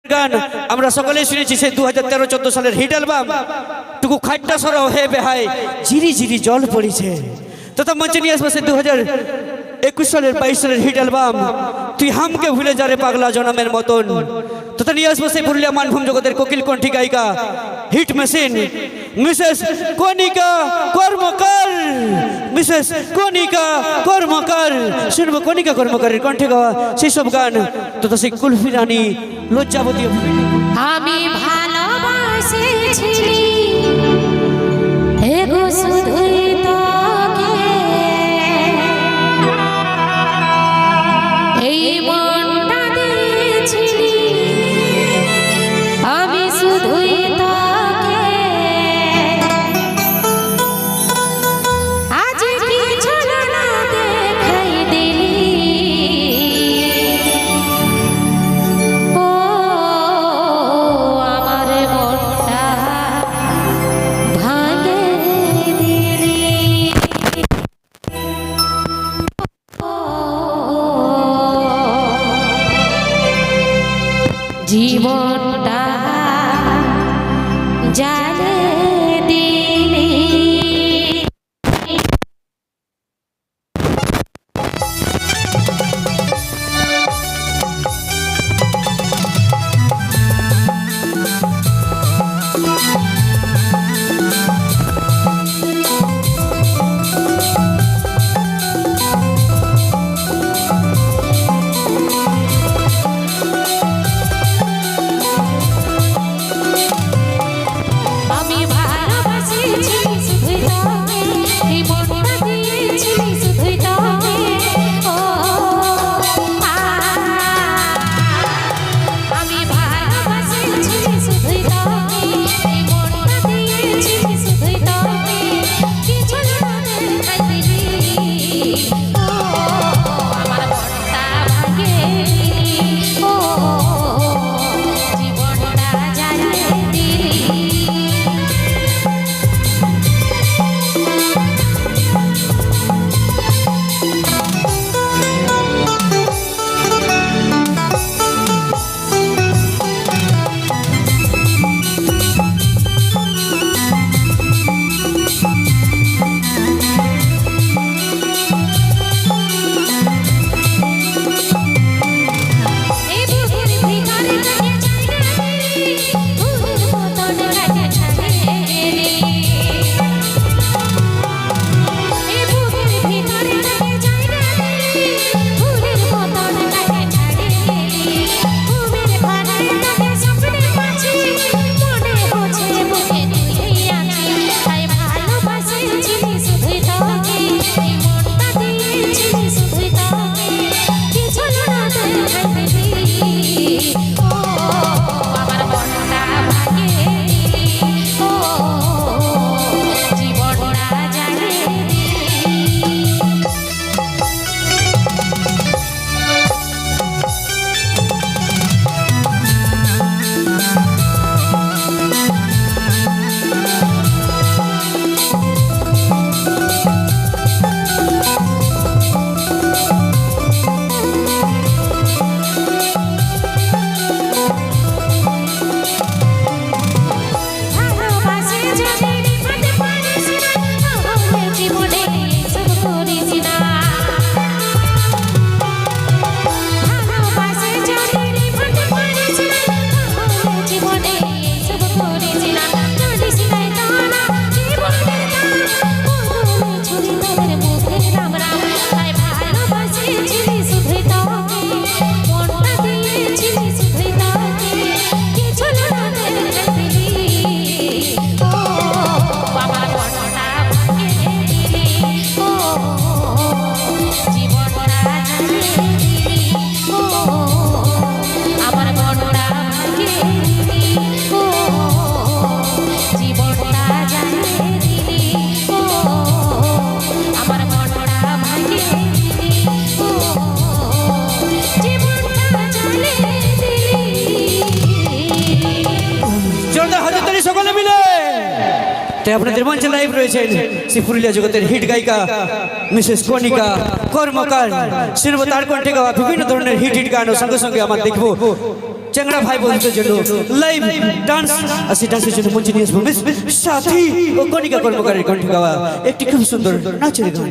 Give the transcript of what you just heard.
গান আমরা সকলেই শুনেছি সেই 2013-14 সালের হিট অ্যালবাম টুকু খাট্টা সরাও হে বেহাই ঝিরি ঝিরি জল পড়েছে তথা মঞ্চে নিয়ে আসবে সেই 2021 সালের 22 সালের হিট অ্যালবাম তুই হামকে ভুলে যা রে পাগলা জনমের মতন তথা নিয়ে আসবে সেই পুরুলিয়া মানভূম জগতের কোকিল কণ্ঠী গায়িকা হিট মেশিন মিসেস কণিকা কর্মকার মিসেস কণিকা কর্মকার শুনবো কণিকা কর্মকারের কণ্ঠে গাওয়া সেই সব গান তথা সেই কুলফি রানী লজ্জাবতী আমি ভালোবাসেছি এগো শুধুই তোকে এই মনটা দিয়েছিলি আমি শুধুই তোকে আজ কি ছলনা দেখাই দিলি ও আমার মনটা ভাঙে দিলি জীবনটা জানে দিলি আমি তাই আপনাদের মঞ্চে লাইভ রয়েছেন শ্রী পুরুলিয়া জগতের হিট গায়িকা মিসেস কণিকা কর্মকার। শুনবো তার কণ্ঠে গাওয়া বিভিন্ন ধরনের হিট হিট গান ও সঙ্গে সঙ্গে আমার দেখবো চ্যাংড়া ভাই বোনদের জন্য লাইভ ডান্স। আর সেই ডান্সের জন্য মঞ্চে নিয়ে আসবো মিস সাথী ও কণিকা কর্মকারের কণ্ঠে গাওয়া একটি খুব সুন্দর নাচের গান।